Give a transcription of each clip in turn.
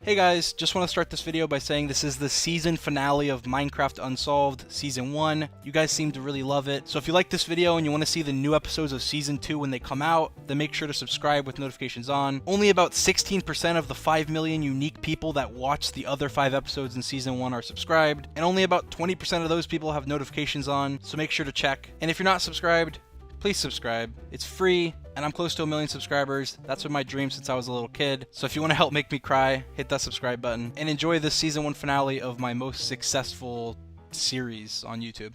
Hey guys, just want to start this video by saying this is the season finale of Minecraft Unsolved Season 1. You guys seem to really love it, so if you like this video and you want to see the new episodes of Season 2 when they come out, then make sure to subscribe with notifications on. Only about 16% of the 5 million unique people that watched the other 5 episodes in Season 1 are subscribed, and only about 20% of those people have notifications on, so make sure to check. And if you're not subscribed, please subscribe. It's free, and I'm close to 1 million subscribers. That's been my dream since I was a little kid. So if you want to help make me cry, hit that subscribe button, and enjoy this season 1 finale of my most successful series on YouTube.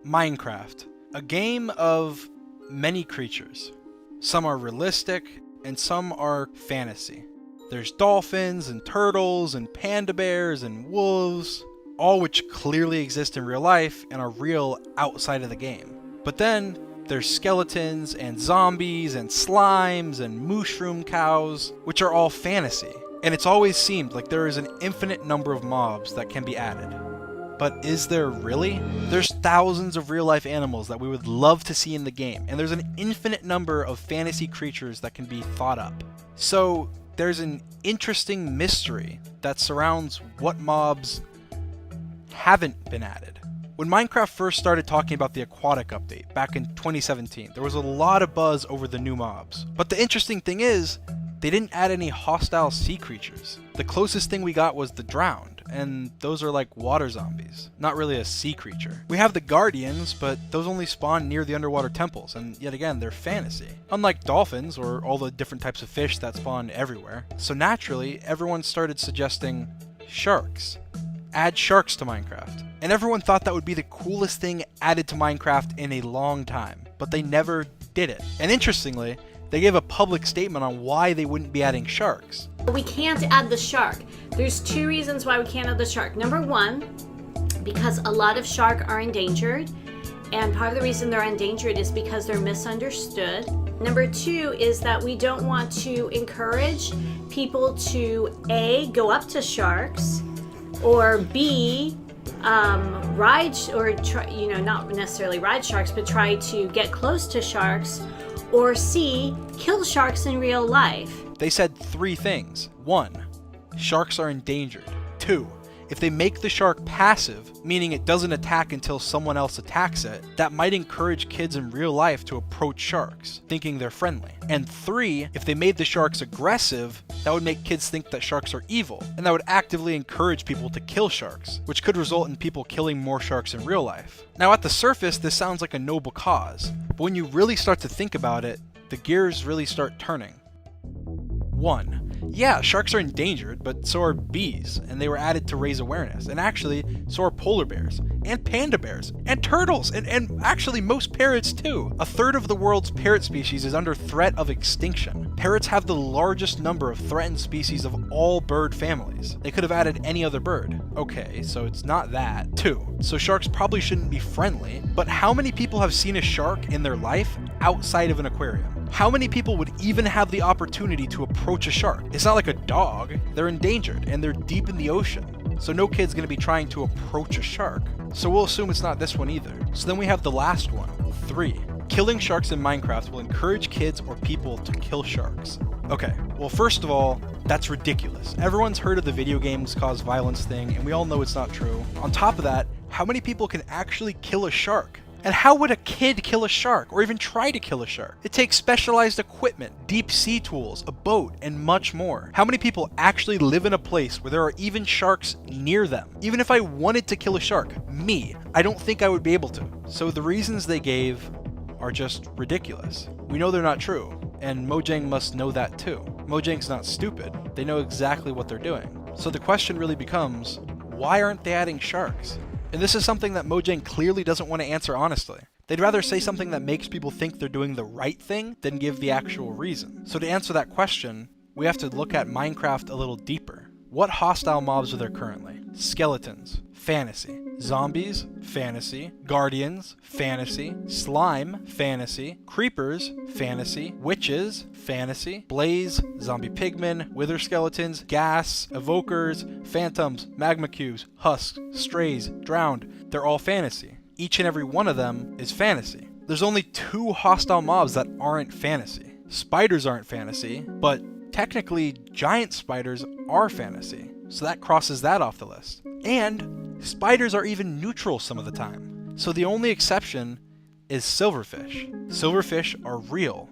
Minecraft, a game of many creatures. Some are realistic, and some are fantasy. There's dolphins, and turtles, and panda bears, and wolves, all which clearly exist in real life and are real outside of the game. But then, there's skeletons, and zombies, and slimes, and mushroom cows, which are all fantasy. And it's always seemed like there is an infinite number of mobs that can be added. But is there really? There's thousands of real-life animals that we would love to see in the game, and there's an infinite number of fantasy creatures that can be thought up. So, there's an interesting mystery that surrounds what mobs haven't been added. When Minecraft first started talking about the aquatic update back in 2017, there was a lot of buzz over the new mobs. But the interesting thing is, they didn't add any hostile sea creatures. The closest thing we got was the drowned, and those are like water zombies, not really a sea creature. We have the guardians, but those only spawn near the underwater temples, and yet again, they're fantasy. Unlike dolphins, or all the different types of fish that spawn everywhere. So naturally, everyone started suggesting sharks. Add sharks to Minecraft. And everyone thought that would be the coolest thing added to Minecraft in a long time, but they never did it. And interestingly, they gave a public statement on why they wouldn't be adding sharks. We can't add the shark. There's 2 reasons why we can't add the shark. Number 1, because a lot of shark are endangered, and part of the reason they're endangered is because they're misunderstood. Number 2 is that we don't want to encourage people to A, go up to sharks, or B, ride, or try, not necessarily ride sharks, but try to get close to sharks, or C, kill sharks in real life. They said 3 things. 1, sharks are endangered. 2, if they make the shark passive, meaning it doesn't attack until someone else attacks it, that might encourage kids in real life to approach sharks, thinking they're friendly. And 3, if they made the sharks aggressive, that would make kids think that sharks are evil, and that would actively encourage people to kill sharks, which could result in people killing more sharks in real life. Now at the surface, this sounds like a noble cause, but when you really start to think about it, the gears really start turning. 1. Yeah, sharks are endangered, but so are bees, and they were added to raise awareness. And actually, so are polar bears, and panda bears, and turtles, and actually most parrots too. A third of the world's parrot species is under threat of extinction. Parrots have the largest number of threatened species of all bird families. They could have added any other bird. Okay, so it's not that. 2, so sharks probably shouldn't be friendly, but how many people have seen a shark in their life outside of an aquarium? How many people would even have the opportunity to approach a shark? It's not like a dog. They're endangered, and they're deep in the ocean. So no kid's gonna be trying to approach a shark. So we'll assume it's not this one either. So then we have the last one, 3. Killing sharks in Minecraft will encourage kids or people to kill sharks. Okay, well first of all, that's ridiculous. Everyone's heard of the video games cause violence thing, and we all know it's not true. On top of that, how many people can actually kill a shark? And how would a kid kill a shark, or even try to kill a shark? It takes specialized equipment, deep sea tools, a boat, and much more. How many people actually live in a place where there are even sharks near them? Even if I wanted to kill a shark, me, I don't think I would be able to. So the reasons they gave are just ridiculous. We know they're not true, and Mojang must know that too. Mojang's not stupid. They know exactly what they're doing. So the question really becomes, why aren't they adding sharks? And this is something that Mojang clearly doesn't want to answer honestly. They'd rather say something that makes people think they're doing the right thing than give the actual reason. So to answer that question, we have to look at Minecraft a little deeper. What hostile mobs are there currently? Skeletons, fantasy. Zombies, fantasy. Guardians, fantasy. Slime, fantasy. Creepers, fantasy. Witches, fantasy. Blaze, zombie pigmen, wither skeletons, gas, evokers, phantoms, magma cubes, husks, strays, drowned. They're all fantasy. Each and every one of them is fantasy. There's only 2 hostile mobs that aren't fantasy. Spiders aren't fantasy, but Technically, giant spiders are fantasy, so that crosses that off the list. And spiders are even neutral some of the time. So the only exception is silverfish. Silverfish are real,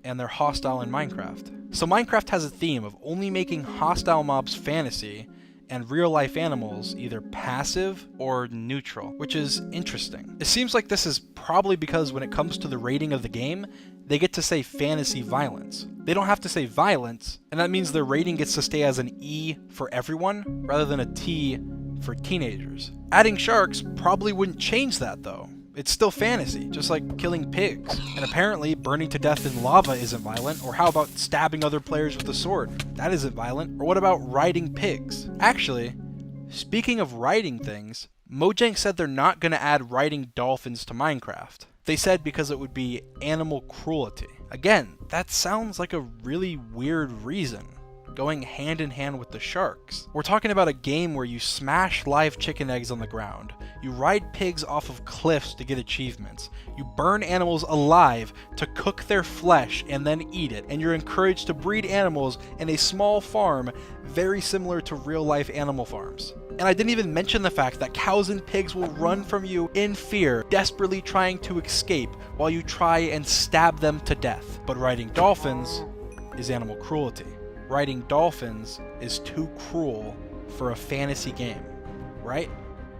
and they're hostile in Minecraft. So Minecraft has a theme of only making hostile mobs fantasy and real-life animals either passive or neutral, which is interesting. It seems like this is probably because when it comes to the rating of the game, they get to say fantasy violence. They don't have to say violence, and that means their rating gets to stay as an E for everyone, rather than a T for teenagers. Adding sharks probably wouldn't change that though. It's still fantasy, just like killing pigs. And apparently, burning to death in lava isn't violent, or how about stabbing other players with a sword? That isn't violent. Or what about riding pigs? Actually, speaking of riding things, Mojang said they're not going to add riding dolphins to Minecraft. They said because it would be animal cruelty. Again, that sounds like a really weird reason, going hand in hand with the sharks. We're talking about a game where you smash live chicken eggs on the ground, you ride pigs off of cliffs to get achievements, you burn animals alive to cook their flesh and then eat it, and you're encouraged to breed animals in a small farm very similar to real-life animal farms. And I didn't even mention the fact that cows and pigs will run from you in fear, desperately trying to escape while you try and stab them to death. But riding dolphins is animal cruelty. Riding dolphins is too cruel for a fantasy game, right?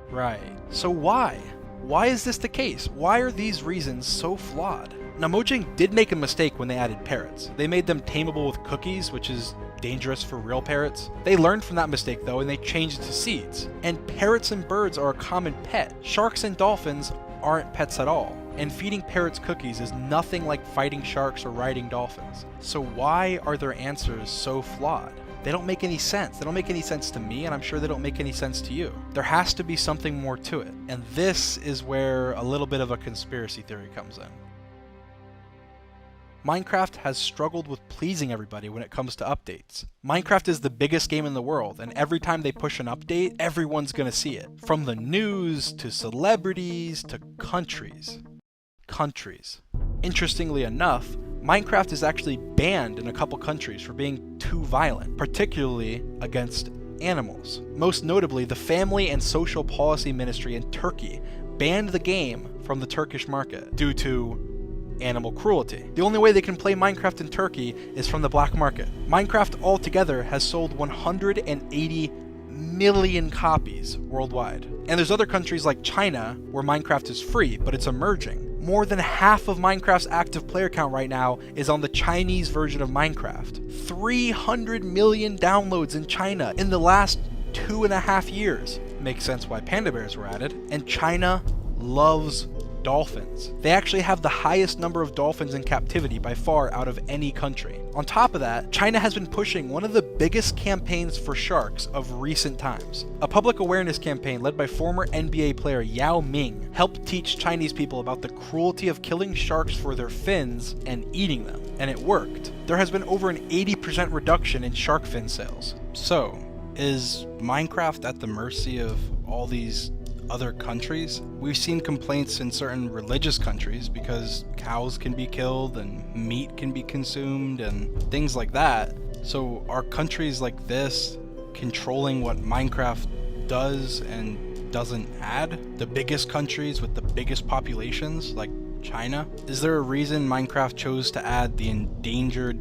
Right. So why? Why is this the case? Why are these reasons so flawed? Now, Mojang did make a mistake when they added parrots. They made them tameable with cookies, which is dangerous for real parrots. They learned from that mistake though, and they changed it to seeds. And parrots and birds are a common pet. Sharks and dolphins aren't pets at all. And feeding parrots cookies is nothing like fighting sharks or riding dolphins. So why are their answers so flawed? They don't make any sense. They don't make any sense to me, and I'm sure they don't make any sense to you. There has to be something more to it. And this is where a little bit of a conspiracy theory comes in. Minecraft has struggled with pleasing everybody when it comes to updates. Minecraft is the biggest game in the world, and every time they push an update, everyone's gonna see it. From the news, to celebrities, to countries. Interestingly enough, Minecraft is actually banned in a couple countries for being too violent, particularly against animals. Most notably, the Family and Social Policy Ministry in Turkey banned the game from the Turkish market due to animal cruelty. The only way they can play Minecraft in Turkey is from the black market. Minecraft altogether has sold 180 million copies worldwide. And there's other countries like China where Minecraft is free, but it's emerging. More than half of Minecraft's active player count right now is on the Chinese version of Minecraft. 300 million downloads in China in the last 2.5 years. Makes sense why panda bears were added. And China loves dolphins. They actually have the highest number of dolphins in captivity by far out of any country. On top of that, China has been pushing one of the biggest campaigns for sharks of recent times. A public awareness campaign led by former NBA player Yao Ming helped teach Chinese people about the cruelty of killing sharks for their fins and eating them. And it worked. There has been over an 80% reduction in shark fin sales. So, is Minecraft at the mercy of all these other countries? We've seen complaints in certain religious countries because cows can be killed and meat can be consumed and things like that. So are countries like this controlling what Minecraft does and doesn't add? The biggest countries with the biggest populations like China? Is there a reason Minecraft chose to add the endangered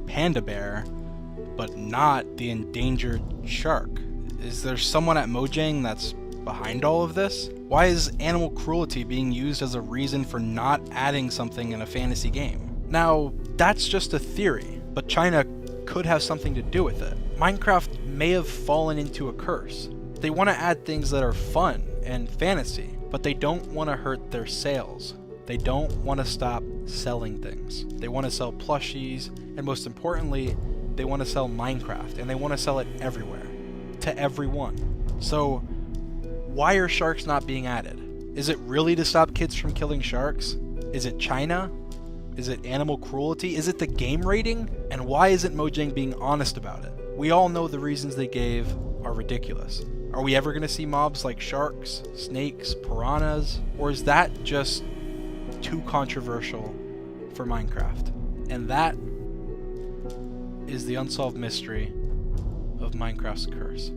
panda bear but not the endangered shark? Is there someone at Mojang that's behind all of this? Why is animal cruelty being used as a reason for not adding something in a fantasy game? Now, that's just a theory, but China could have something to do with it. Minecraft may have fallen into a curse. They want to add things that are fun and fantasy, but they don't want to hurt their sales. They don't want to stop selling things. They want to sell plushies, and most importantly, they want to sell Minecraft, and they want to sell it everywhere, to everyone. So, why are sharks not being added? Is it really to stop kids from killing sharks? Is it China? Is it animal cruelty? Is it the game rating? And why isn't Mojang being honest about it? We all know the reasons they gave are ridiculous. Are we ever going to see mobs like sharks, snakes, piranhas? Or is that just too controversial for Minecraft? And that is the unsolved mystery of Minecraft's curse.